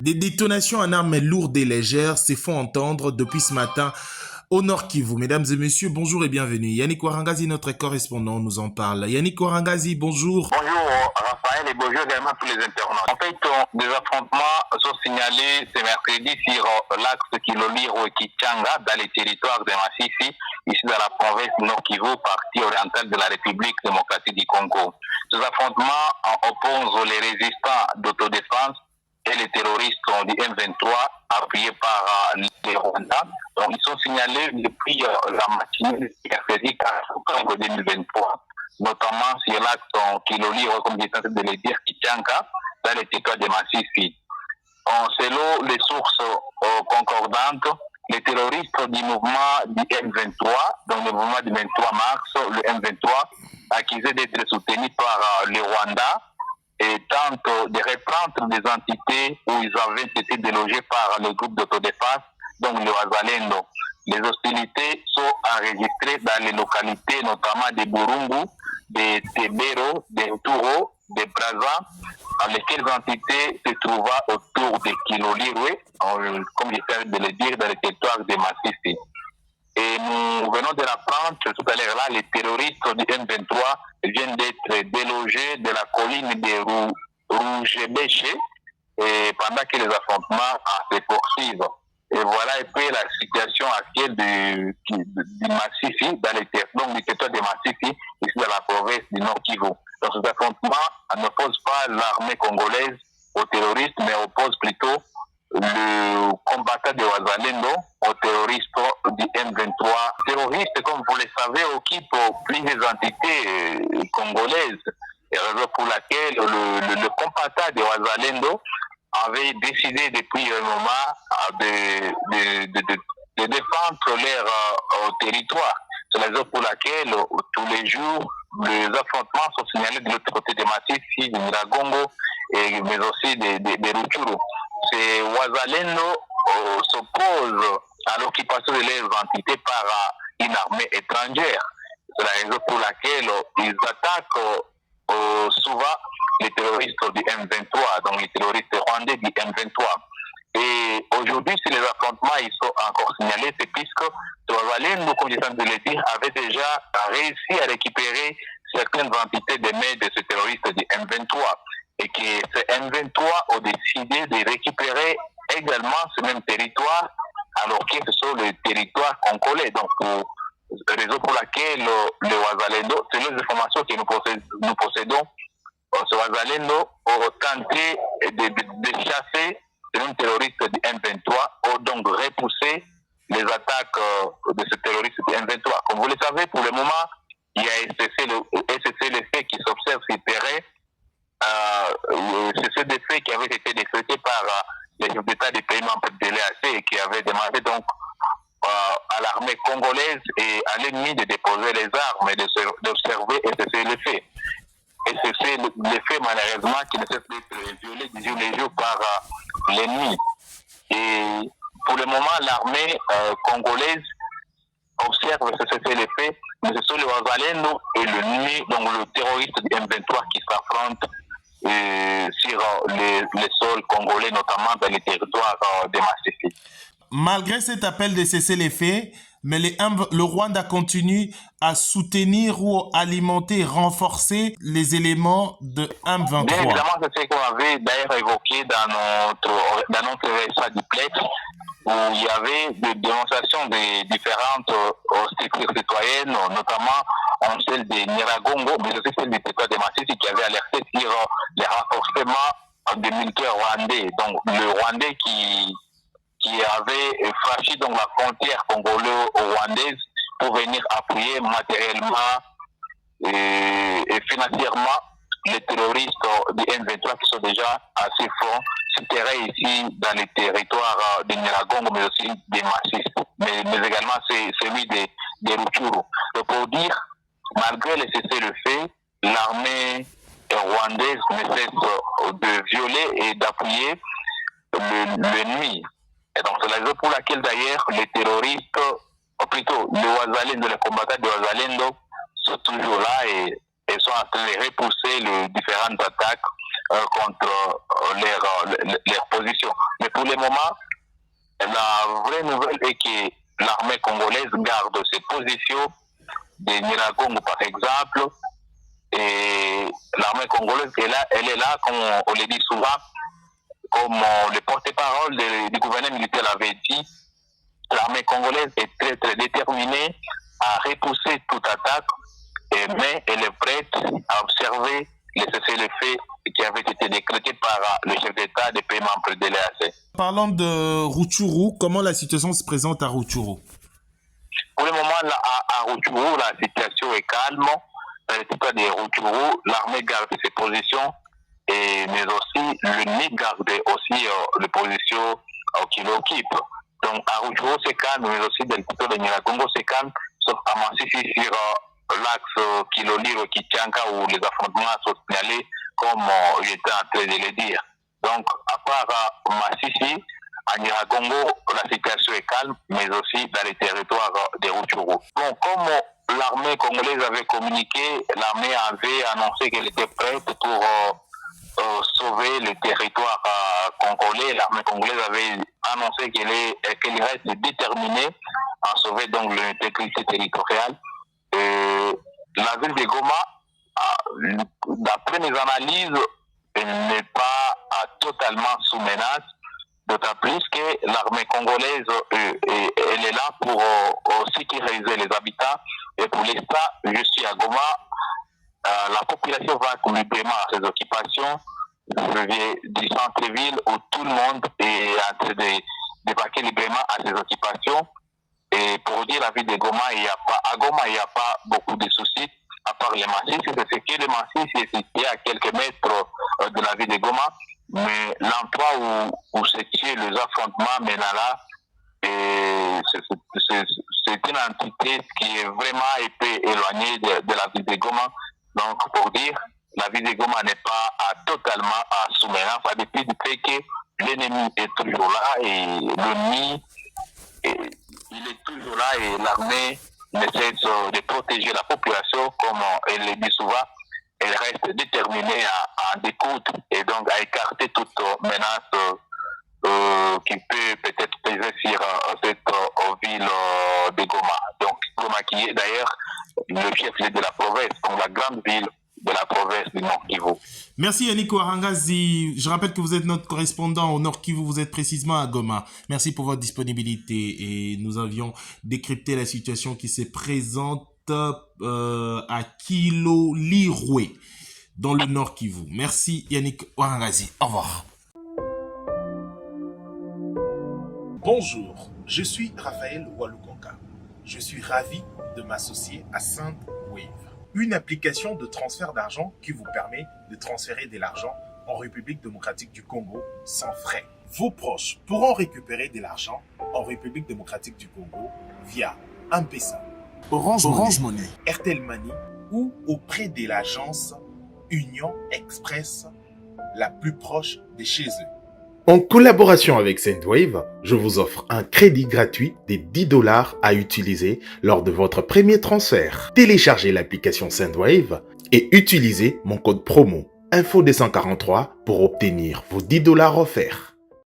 Des détonations en armes lourdes et légères se font entendre depuis ce matin au Nord Kivu. Mesdames et messieurs, bonjour et bienvenue. Yannick Warangazi, notre correspondant, nous en parle. Yannick Warangazi, bonjour. Bonjour Raphaël et bonjour également à tous les internautes. En fait, des affrontements sont signalés ce mercredi sur l'axe Kiloliro et Kichanga dans les territoires de Massissi, ici dans la province Nord Kivu, partie orientale de la République démocratique du Congo. Ces affrontements opposent les résistants d'autodéfense et les terroristes du M23 appuyés par les Rwandais. Donc, ils sont signalés depuis la matinée du mercredi 4 octobre 2023, notamment sur l'axe Kiloli, comme j'ai tenté de le dire, Kichanga, dans les territoires de Massissi. Selon les sources concordantes, les terroristes du mouvement du M23, donc le mouvement du 23 mars, le M23, accusé d'être soutenu par le Rwanda, et tentent de reprendre des entités où ils avaient été délogés par le groupe d'autodéfense, donc le Wazalendo. Les hostilités sont enregistrées dans les localités, notamment de Burungu, de Tebero, de Touro, de Braza, dans lesquelles entités se trouvaient autour de Kilolirwe, comme j'essaie de le dire, dans le territoire de Massissi. Et nous venons de l'apprendre tout à l'heure là, les terroristes du M23 viennent d'être délogés de la colline de Rougebéché pendant que les affrontements se poursuivent. Et voilà un peu la situation actuelle du Massissi, dans les donc du territoire de Massissi, ici dans la province du Nord Kivu. Donc ces affrontements n'opposent pas l'armée congolaise aux terroristes, mais opposent plutôt le combattant de Wazalendo aux terroristes du M23. Terroristes, comme vous le savez, occupent plusieurs entités congolaises, et raison pour laquelle le combattant de Wazalendo avait décidé depuis un moment de défendre leur territoire. C'est la raison pour laquelle tous les jours, les affrontements sont signalés de l'autre côté de Massissi, de Miragongo, mais aussi de Rutshuru. C'est Wazalendo s'oppose à l'occupation de leurs entités par une armée étrangère. C'est la raison pour laquelle ils attaquent souvent les terroristes du M23, donc les terroristes rwandais du M23. Et aujourd'hui, si les affrontements ils sont encore signalés, c'est puisque Wazalendo, comme je viens de le dire, avait déjà réussi à récupérer certaines entités des mains de ces terroristes du M23. Et que ces M23 ont décidé de récupérer également ce même territoire, alors que ce sont les territoires congolais. Donc, raison pour laquelle le Wazalendo, c'est les informations que nous possédons, ce Wazalendo ont tenté de chasser ces mêmes terroristes du M23, ont donc repoussé les attaques de ces terroristes du M23. Comme vous le savez, pour le moment, il y a un cessez qui s'observe sur le terrain. C'est des faits qui avaient été décrétés par les chefs d'État des pays membres de l'EAC et qui avaient demandé donc à l'armée congolaise et à l'ennemi de déposer les armes et d'observer et cesser les faits. Et c'est les faits malheureusement qui ne cessent d'être violés du jour le jour par l'ennemi. Et pour le moment, l'armée congolaise observe ce cesser les faits, mais ce sont les Wazalendo et l'ennemi, donc le terroriste du M23 qui s'affrontent sur les sols congolais, notamment dans les territoires de Massissi. Malgré cet appel de cesser les faits, mais le Rwanda continue à soutenir ou alimenter, renforcer les éléments de M23. Bien évidemment, c'est ce qu'on avait d'ailleurs évoqué dans notre récit du PLEX, où il y avait des démonstrations de différentes structures citoyennes, notamment celle de Nyiragongo, mais aussi celle du territoire de Massissi qui avait alerté sur les renforcements des militaires rwandais. Donc le Rwandais qui avait franchi donc la frontière congolo-rwandaise pour venir appuyer matériellement et financièrement les terroristes du M23 qui sont déjà assez forts souterrains ici dans les territoires de Nyiragongo, mais aussi des Massissi, mais également celui de Rutshuru. Donc pour dire, malgré le cessez-le-feu, l'armée rwandaise ne cesse de violer et d'appuyer l'ennemi. Et donc c'est la raison pour laquelle d'ailleurs les terroristes, ou plutôt les Wazalendo, les combattants de Wazalendo sont toujours là et sont en train de repousser les différentes attaques contre leur position. Mais pour le moment, la vraie nouvelle est que l'armée congolaise garde ses positions de Nyiragongo, par exemple, et l'armée congolaise elle est là, comme on le dit souvent, comme le porte-parole du gouvernement militaire l'avait dit, l'armée congolaise est très très déterminée à repousser toute attaque, mais elle est prête à observer les cessez-le-feu qui avait été décrété par le chef d'État des pays membres de l'EAC. Parlant de Rutshuru, comment la situation se présente à Rutshuru? Pour le moment, là, à Rutshuru, la situation est calme. Dans le territoire de Rutshuru, l'armée garde ses positions, mais aussi l'UNI garde aussi les positions qu'il occupe. Donc à Rutshuru, c'est calme, mais aussi dans le territoire de Nyiragongo, c'est calme, sauf à Massissi sur l'axe Kiloliro-Kichanga où les affrontements sont signalés, comme j'étais en train de le dire. Donc, à part Massissi, à Nyiragongo, la situation est calme, mais aussi dans les territoires de Rutshuru. Bon, comme l'armée congolaise avait communiqué, l'armée avait annoncé qu'elle était prête pour sauver le territoire congolais. L'armée congolaise avait annoncé qu'elle reste déterminée à sauver donc l'intégrité territoriale. La ville de Goma, d'après mes analyses, n'est pas totalement sous menace, d'autant plus que l'armée congolaise elle est là pour sécuriser les habitants. Et pour l'instant, je suis à Goma, la population va librement à ses occupations. Je viens du centre-ville où tout le monde est en train de vaquer librement à ses occupations. Et pour dire la ville de Goma, à Goma, il n'y a pas beaucoup de soucis, à part les massifs. C'est ce que les massifs est situé à quelques mètres de la ville de Goma. Mais l'endroit où se tuent les affrontements Menala, c'est une entité qui est vraiment éloignée de la ville de Goma. Donc, pour dire, la ville de Goma n'est pas totalement sous menace, à dépit du fait que l'ennemi est toujours là et l'ennemi il est toujours là et l'armée ne cesse de protéger la population, comme elle le dit souvent. Elle reste déterminée à découdre et donc à écarter toute menace qui peut peut-être peser sur cette ville de Goma. Donc Goma qui est d'ailleurs le chef-lieu de la province, donc la grande ville de la province du Nord Kivu. Merci Yannick Ouarangazi. Je rappelle que vous êtes notre correspondant au Nord Kivu, vous êtes précisément à Goma. Merci pour votre disponibilité et nous avions décrypté la situation qui se présente à Kiloliro dans le Nord Kivu. Merci Yannick Ouarangazi. Au revoir. Bonjour, je suis Raphaël Walukonga. Je suis ravi de m'associer à SendWave, une application de transfert d'argent qui vous permet de transférer de l'argent en République démocratique du Congo sans frais. Vos proches pourront récupérer de l'argent en République démocratique du Congo via M-Pesa, Orange Money, Airtel Money ou auprès de l'agence Union Express la plus proche de chez eux. En collaboration avec SendWave, je vous offre un crédit gratuit de 10 $ à utiliser lors de votre premier transfert. Téléchargez l'application SendWave et utilisez mon code promo INFO243 pour obtenir vos 10 $ offerts.